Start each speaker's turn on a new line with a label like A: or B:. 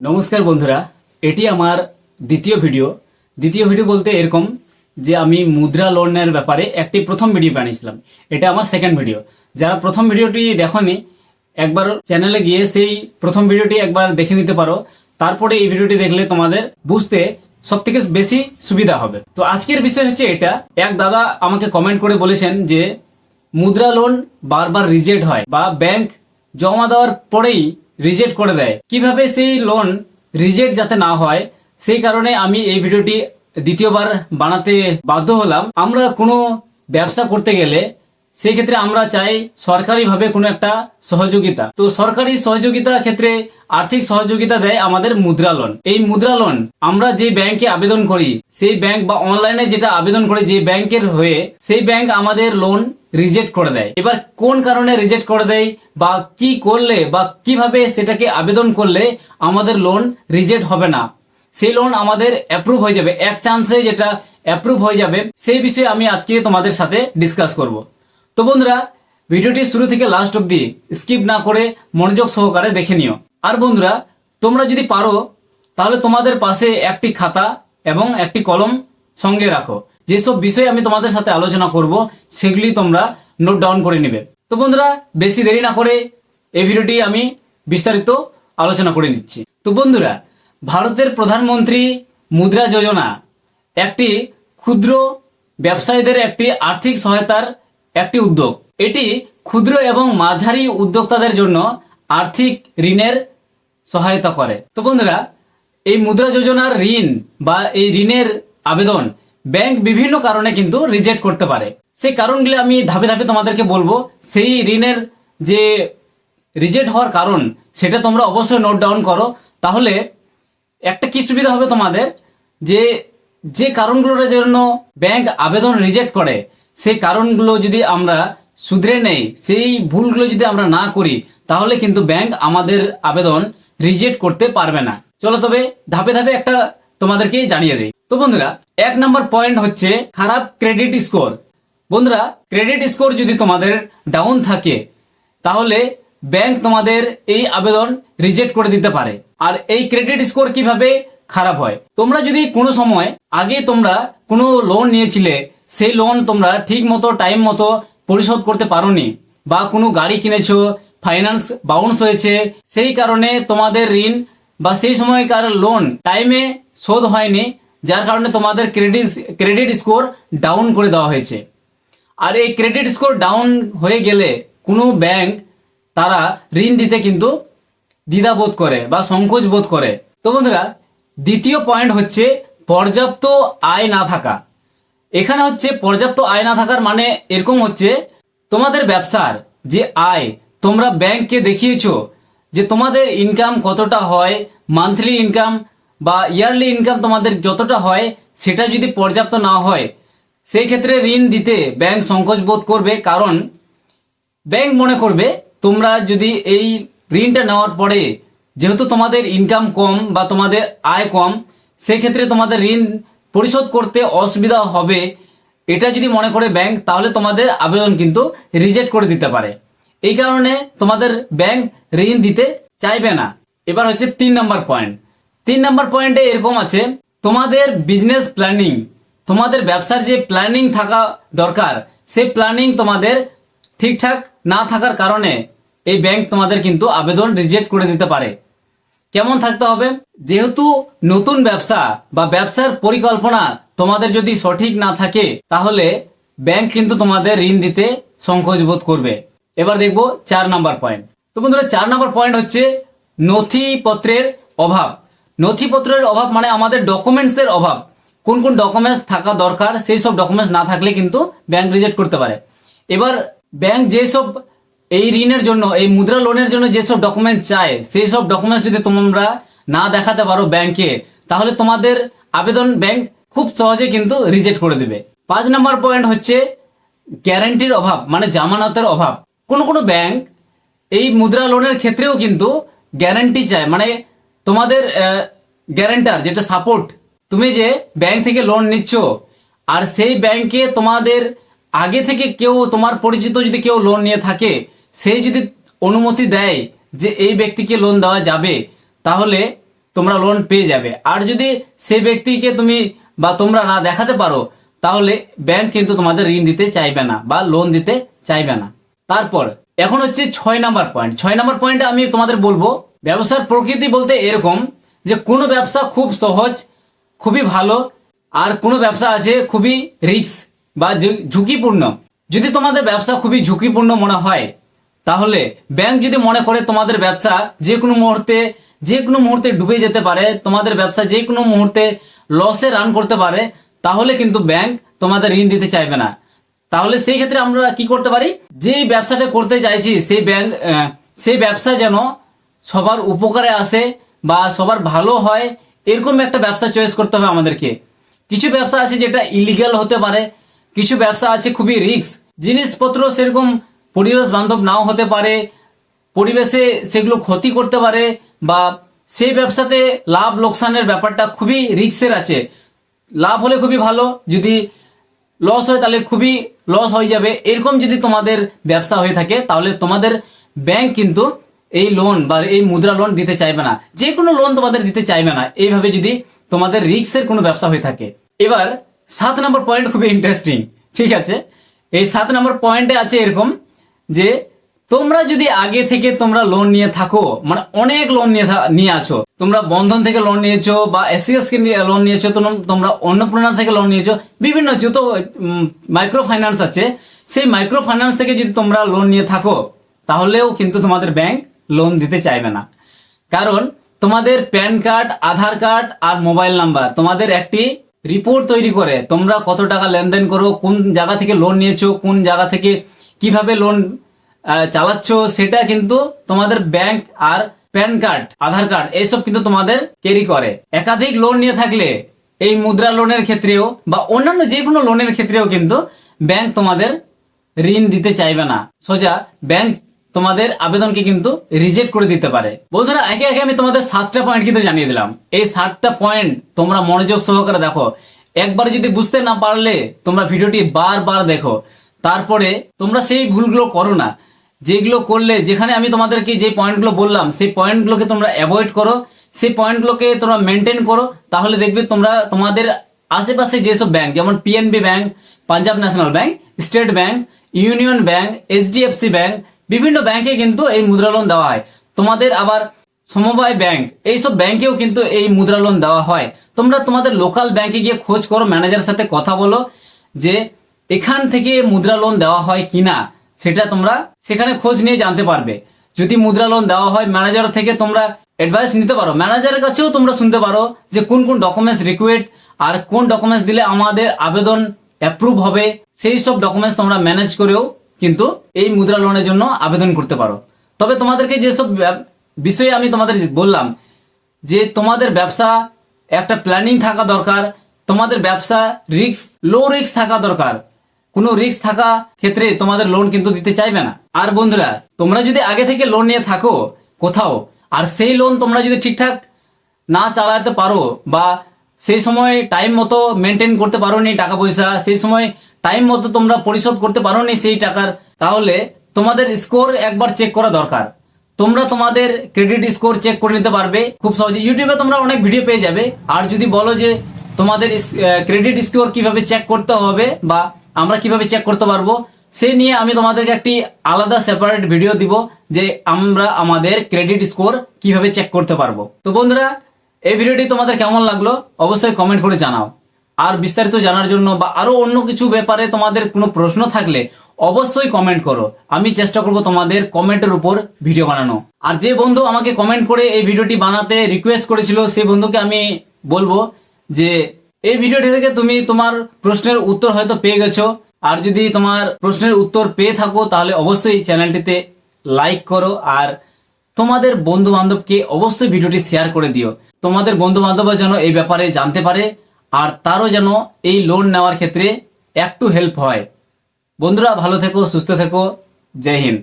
A: নমস্কার বন্ধুরা, এটি আমার দ্বিতীয় ভিডিও বলতে এরকম যে আমি মুদ্রা লোনের ব্যাপারে একটি প্রথম ভিডিও বানিয়েছিলাম। এটা আমার সেকেন্ড ভিডিও। যারা প্রথম ভিডিওটি দেখোনি একবার চ্যানেলে গিয়ে সেই প্রথম ভিডিওটি একবার দেখে নিতে পারো, তারপরে এই ভিডিওটি দেখলে তোমাদের বুঝতে সব থেকে বেশি সুবিধা হবে। তো আজকের বিষয় হচ্ছে এটা। এক দাদা আমাকে কমেন্ট করে বলেছেন যে মুদ্রা লোন বারবার রিজেক্ট হয় বা ব্যাংক জমা দেওয়ার পরেই রিজেক্ট করে দেয়, কিভাবে সেই লোন রিজেক্ট যাতে না হয় সেই কারণে আমি এই ভিডিওটি দ্বিতীয়বার বানাতে বাধ্য হলাম। আমরা কোনো ব্যবসা করতে গেলে সেই ক্ষেত্রে আমরা চাই সরকারিভাবে কোনো একটা সহযোগিতা। তো সরকারি সহযোগিতা ক্ষেত্রে আর্থিক সহযোগিতা দেয় আমাদের মুদ্রা লোন। এই মুদ্রা লোন আমরা যে ব্যাংকে আবেদন করি, সেই ব্যাংক বা অনলাইনে যেটা আবেদন করি যে ব্যাংকের হয়ে, সেই ব্যাংক আমাদের লোন রিজেক্ট করে দেয়। এবার কোন কারণে রিজেক্ট করে দেয় বা কি করলে বা কিভাবে সেটাকে আবেদন করলে আমাদের লোন রিজেক্ট হবে না, সেই লোন আমাদের অ্যাপ্রুভ হয়ে যাবে, এক চান্সে যেটা অ্যাপ্রুভ হয়ে যাবে, সেই বিষয়ে আমি আজকে তোমাদের সাথে ডিসকাস করব। তো বন্ধুরা, ভিডিওটি শুরু থেকে লাস্ট অব্দি স্কিপ না করে মনোযোগ সহকারে দেখে নিও। আর বন্ধুরা, তোমরা যদি পারো তাহলে তোমাদের পাশে একটি খাতা এবং একটি কলম সঙ্গে রাখো। যেসব বিষয়ে আমি তোমাদের সাথে আলোচনা করব সেগুলি তোমরা নোট ডাউন করে নেবে। তো বন্ধুরা, বেশি দেরি না করে এই ভিডিওটি আমি বিস্তারিত আলোচনা করে নিচ্ছি। তো বন্ধুরা, ভারতের প্রধানমন্ত্রী মুদ্রা যোজনা একটি ক্ষুদ্র ব্যবসায়ীদের একটি আর্থিক সহায়তার একটি উদ্যোগ। এটি ক্ষুদ্র এবং মাঝারি উদ্যোক্তাদের জন্য আর্থিক ঋণের সহায়তা করে। তো বন্ধুরা, এই মুদ্রা যোজনার ঋণ বা এই ঋণের আবেদন ব্যাংক বিভিন্ন কারণে কিন্তু রিজেক্ট করতে পারে। সেই কারণগুলি আমি ধাপে ধাপে তোমাদেরকে বলবো। সেই ঋণের যে রিজেক্ট হওয়ার কারণ সেটা তোমরা অবশ্যই নোট ডাউন করো। তাহলে একটা কি সুবিধা হবে তোমাদের, যে যে কারণগুলোর জন্য ব্যাংক আবেদন রিজেক্ট করে সেই কারণগুলো যদি আমরা শুধরে নেই, সেই ভুলগুলো যদি আমরা না করি, তাহলে কিন্তু ব্যাংক আমাদের আবেদন রিজেক্ট করতে পারবে না। চলো তবে ধাপে ধাপে একটা তোমাদেরকে জানিয়ে দেই। তো বন্ধুরা, 1 নম্বর পয়েন্ট হচ্ছে খারাপ ক্রেডিট স্কোর। বন্ধুরা, ক্রেডিট স্কোর যদি তোমাদের ডাউন থাকে তাহলে ব্যাংক তোমাদের এই আবেদন রিজেক্ট করে দিতে পারে। আর এই ক্রেডিট স্কোর কিভাবে খারাপ হয়, তোমরা যদি কোনো সময় আগে তোমরা কোনো লোন নিয়েছিলে, সেই লোন তোমরা ঠিক মতো টাইম মতো পরিশোধ করতে পারোনি, বা কোনো গাড়ি কিনেছো, ফাইন্যান্স বাউন্স হয়েছে, সেই কারণে তোমাদের ঋণ বা সেই সময়কার লোন টাইমে শোধ হয়নি, যার কারণে তোমাদের ক্রেডিট স্কোর ডাউন করে দেওয়া হয়েছে। আর এই ক্রেডিট স্কোর ডাউন হয়ে গেলে কোনো ব্যাংক তারা ঋণ দিতে কিন্তু দ্বিধাবোধ করে বা সংকোচ বোধ করে। তো বন্ধুরা, দ্বিতীয় পয়েন্ট হচ্ছে পর্যাপ্ত আয় না থাকা। এখানে হচ্ছে পর্যাপ্ত আয় না থাকার মানে এরকম হচ্ছে, তোমাদের ব্যবসার যে আয় তোমরা ব্যাংককে দেখিয়েছো যে তোমাদের ইনকাম কতটা হয়, মান্থলি ইনকাম বা ইয়ারলি ইনকাম তোমাদের যতটা হয়, সেটা যদি পর্যাপ্ত না হয়, সেই ক্ষেত্রে ঋণ দিতে ব্যাংক সংকোচ বোধ করবে। কারণ ব্যাংক মনে করবে তোমরা যদি এই ঋণটা নেওয়ার পরে যেহেতু তোমাদের ইনকাম কম বা তোমাদের আয় কম, সেই ক্ষেত্রে তোমাদের ঋণ পরিশোধ করতে অসুবিধা হবে, এটা যদি মনে করে ব্যাংক, তাহলে তোমাদের আবেদন কিন্তু রিজেক্ট করে দিতে পারে। এই কারণে তোমাদের ব্যাংক ঋণ দিতে চাইবে না। এবার হচ্ছে 3 নম্বর পয়েন্ট। 3 নম্বর পয়েন্টে এরকম আছে, তোমাদের বিজনেস প্ল্যানিং, তোমাদের ব্যবসার যে প্ল্যানিং থাকা দরকার, সেই প্ল্যানিং তোমাদের ঠিকঠাক না থাকার কারণে এই ব্যাংক তোমাদের কিন্তু আবেদন রিজেক্ট করে দিতে পারে। কেমন থাকতে হবে, যেহেতু নতুন ব্যবসা বা ব্যবসার পরিকল্পনা তোমাদের যদি সঠিক না থাকে, তাহলে ব্যাংক কিন্তু তোমাদের ঋণ দিতে সংকোচ বোধ করবে। এবার দেখবো 4 নম্বর পয়েন্ট। তো বন্ধুরা, 4 নম্বর পয়েন্ট হচ্ছে নথিপত্রের অভাব। নথিপত্রের অভাব মানে আমাদের ডকুমেন্টসের অভাব। কোন কোন ডকুমেন্টস থাকা দরকার, সেই সব ডকুমেন্টস না থাকলে কিন্তু ব্যাংক রিজেক্ট করতে পারে। এবার ব্যাংক যেসব এই ঋণের জন্য, এই মুদ্রা লোনের জন্য যেসব ডকুমেন্ট চায়, সেই সব ডকুমেন্টস যদি তোমরা না দেখাতে পারো ব্যাংকে, তাহলে তোমাদের আবেদন ব্যাংক খুব সহজে কিন্তু রিজেক্ট করে দেবে। 5 নম্বর পয়েন্ট হচ্ছে গ্যারান্টির অভাব, মানে জামানতের অভাব। কোনো কোনো ব্যাংক এই মুদ্রা লোনের ক্ষেত্রেও কিন্তু গ্যারান্টি চায়, মানে তোমাদের গ্যারান্টার যেটা সাপোর্ট, তুমি যে ব্যাংক থেকে লোন নিচ্ছ আর সেই ব্যাংকে তোমাদের আগে থেকে কেউ, তোমার পরিচিত যদি কেউ লোন নিয়ে থাকে, সেই যদি অনুমতি দেয় যে এই ব্যক্তিকে লোন দেওয়া যাবে, তাহলে তোমরা লোন পেয়ে যাবে। আর যদি সেই ব্যক্তিকে তুমি বা তোমরা না দেখাতে পারো, তাহলে ব্যাংক কিন্তু তোমাদের ঋণ দিতে চাইবে না বা লোন দিতে চাইবে না। তারপর এখন হচ্ছে 6 নম্বর পয়েন্ট। 6 নম্বর পয়েন্টে আমি তোমাদের বলবো, ব্যবসার প্রকৃতি বলতে এরকম যে কোনো ব্যবসা খুব সহজ, খুবই ভালো, আর কোনো ব্যবসা আছে খুবই রিস্ক বা ঝুঁকিপূর্ণ। যদি তোমাদের ব্যবসা খুবই ঝুঁকিপূর্ণ মনে হয়, তাহলে ব্যাংক যদি মনে করে তোমাদের ব্যবসা যে কোনো মুহূর্তে ডুবে যেতে পারে, তোমাদের ব্যবসা যে কোনো মুহূর্তে লসে রান করতে পারে, তাহলে কিন্তু ব্যাংক তোমাদের ঋণ দিতে চাইবে না। তাহলে সেই ক্ষেত্রে আমরা কি করতে পারি, যেই ব্যবসাটা করতে চাইছি সেই ব্যবসা যেন সবার উপকারে আসে বা সবার ভালো হয়, এরকম একটা ব্যবসা চয়েস করতে হবে আমাদেরকে। কিছু ব্যবসা আছে যেটা ইলিগাল হতে পারে, কিছু ব্যবসা আছে খুবই রিস্ক, জিনিসপত্র সেরকম পরিবেশ বান্ধব নাও হতে পারে, পরিবেশে সেগুলো ক্ষতি করতে পারে, বা সেই ব্যবসাতে লাভ লোকসানের ব্যাপারটা খুবই রিস্কের আছে। লাভ হলে খুবই ভালো, যদি লস হয় তাহলে খুবই লস হয়ে যাবে। এরকম যদি তোমাদের ব্যবসা হয়ে থাকে, তাহলে তোমাদের ব্যাংক কিন্তু এই লোন বা এই মুদ্রা লোন দিতে চাইবে না, যে কোনো লোন তোমাদের দিতে চাইবে না, এইভাবে যদি তোমাদের রিস্কের কোনো ব্যবসা হয়ে থাকে। এবার 7 নম্বর পয়েন্ট খুবই ইন্টারেস্টিং, ঠিক আছে। এই 7 নম্বর পয়েন্টে আছে এরকম যে তোমরা যদি আগে থেকে তোমরা লোন নিয়ে থাকো, মানে অনেক লোন নিয়ে আছো, তোমরা বন্ধন থেকে লোন নিয়েছো বা এসসিএস কে লোন নিয়েছো, তোমরা অন্নপূর্ণা থেকে লোন নিয়েছো, বিভিন্ন যত মাইক্রো ফাইন্যান্স আছে, সেই মাইক্রো ফাইন্যান্স থেকে যদি তোমরা লোন নিয়ে থাকো, তাহলেও কিন্তু তোমাদের ব্যাংক লোন দিতে চাইবে না। কারণ তোমাদের প্যান কার্ড, আধার কার্ড আর মোবাইল নাম্বার তোমাদের একটি রিপোর্ট তৈরি করে তোমরা কত টাকা লেনদেন করো, কোন জায়গা থেকে লোন নিয়েছো, কোন জায়গা থেকে কিভাবে লোন চালাচ্ছ, সেটা কিন্তু তোমাদের ব্যাংক আর প্যান কার্ড, আধার কার্ড এইসব কিন্তু তোমাদের ক্যারি করে। একাধিক লোন নিয়ে থাকলে এই মুদ্রা লোনের ক্ষেত্রেও বা অন্যান্য যে কোনো লোনের ক্ষেত্রেও কিন্তু ব্যাংক তোমাদের ঋণ দিতে চাইবে না। সোজা ব্যাংক তোমাদের আবেদনকে কিন্তু রিজেক্ট করে দিতে পারে। বন্ধুরা, একে একে আমি তোমাদের 7টা পয়েন্ট কিন্তু জানিয়ে দিলাম। এই 7টা পয়েন্ট তোমরা মনোযোগ সহকারে দেখো। একবার যদি বুঝতে না পারলে তোমরা ভিডিওটি বারবার দেখো, তারপরে তোমরা সেই ভুলগুলো করো না, যেগুলো করলে, যেখানে আমি তোমাদেরকে যে পয়েন্টগুলো বললাম সেই পয়েন্টগুলোকে তোমরা অ্যাভয়েড করো, সেই পয়েন্টগুলোকে তোমরা মেনটেন করো, তাহলে দেখবে তোমরা তোমাদের আশেপাশে যেসব ব্যাংক, যেমন PNB bank, Punjab national bank, state bank, union bank, HDFC bank, বিভিন্ন ব্যাংকে কিন্তু এই মুদ্রা লোন দেওয়া হয়। তোমাদের আবার সমবায় ব্যাংক, এইসব ব্যাংকেও কিন্তু এই মুদ্রা লোন দেওয়া হয়। তোমরা তোমাদের লোকাল ব্যাংকে গিয়ে খোঁজ করো, ম্যানেজারের সাথে কথা বলো যে এখান থেকে মুদ্রা লোন দেওয়া হয় কিনা, সেটা তোমরা সেখানে খোঁজ নিয়ে জানতে পারবে। যদি মুদ্রা লোন দেওয়া হয়, ম্যানেজার থেকে তোমরা অ্যাডভাইস নিতে পারো, ম্যানেজারের কাছেও তোমরা শুনতে পারো যে কোন কোন ডকুমেন্টস রিকোয়ার্ড আর কোন ডকুমেন্টস দিলে আমাদের আবেদন অ্যাপ্রুভ হবে, সেই সব ডকুমেন্টস তোমরা ম্যানেজ করেও কিন্তু এই মুদ্রা লোনের জন্য আবেদন করতে পারো। তবে তোমাদেরকে যেসব বিষয়ে আমি তোমাদের বললাম, যে তোমাদের ব্যবসা একটা প্ল্যানিং থাকা দরকার, তোমাদের ব্যবসা লো রিস্ক থাকা দরকার। কোনো রিস্ক থাকা ক্ষেত্রে তোমাদের লোন কিন্তু দিতে চাইবে না। আর বন্ধুরা, তোমরা যদি আগে থেকে লোন নিয়ে থাকো কোথাও, আর সেই লোন তোমরা যদি ঠিকঠাক না চালাতে পারো বা সেই সময় টাইম মতো মেনটেন করতে পারো নি টাকা পয়সা, সেই সময় টাইম মতো তোমরা পরিশোধ করতে পারো নি সেই টাকার, তাহলে তোমাদের স্কোর একবার চেক করা দরকার। তোমরা তোমাদের ক্রেডিট স্কোর চেক করে নিতে পারবে খুব সহজে। ইউটিউবে তোমরা অনেক ভিডিও পেয়ে যাবে। আর যদি বলো যে তোমাদের ক্রেডিট স্কোর কিভাবে চেক করতে হবে বা আমরা কিভাবে চেক করতে পারবো, সেই নিয়ে আমি তোমাদেরকে একটি আলাদা সেপারেট ভিডিও দিব, যে আমরা আমাদের ক্রেডিট স্কোর কিভাবে চেক করতে পারবো। তো বন্ধুরা, এই ভিডিওটি তোমাদের কেমন লাগলো অবশ্যই কমেন্ট করে জানাও। আর বিস্তারিত জানার জন্য বা আরো অন্য কিছু ব্যাপারে তোমাদের কোনো প্রশ্ন থাকলে অবশ্যই কমেন্ট করো, আমি চেষ্টা করব তোমাদের কমেন্টের উপর ভিডিও বানানো। আর যে বন্ধু আমাকে কমেন্ট করে এই ভিডিওটি বানাতে রিকোয়েস্ট করেছিল, সেই বন্ধুকে আমি বলবো যে এই ভিডিওটি থেকে তুমি তোমার প্রশ্নের উত্তর হয়তো পেয়ে গেছো। আর যদি তোমার প্রশ্নের উত্তর পেয়ে থাকো, তাহলে অবশ্যই চ্যানেলটিতে লাইক করো আর তোমাদের বন্ধু বান্ধবকে অবশ্যই ভিডিওটি শেয়ার করে দিও। তোমাদের বন্ধু বান্ধবরা যেন এই ব্যাপারে জানতে পারে আর তারও যেন এই লোন নেওয়ার ক্ষেত্রে একটু হেল্প হয়। বন্ধুরা, ভালো থেকো, সুস্থ থেকো, জয় হিন্দ।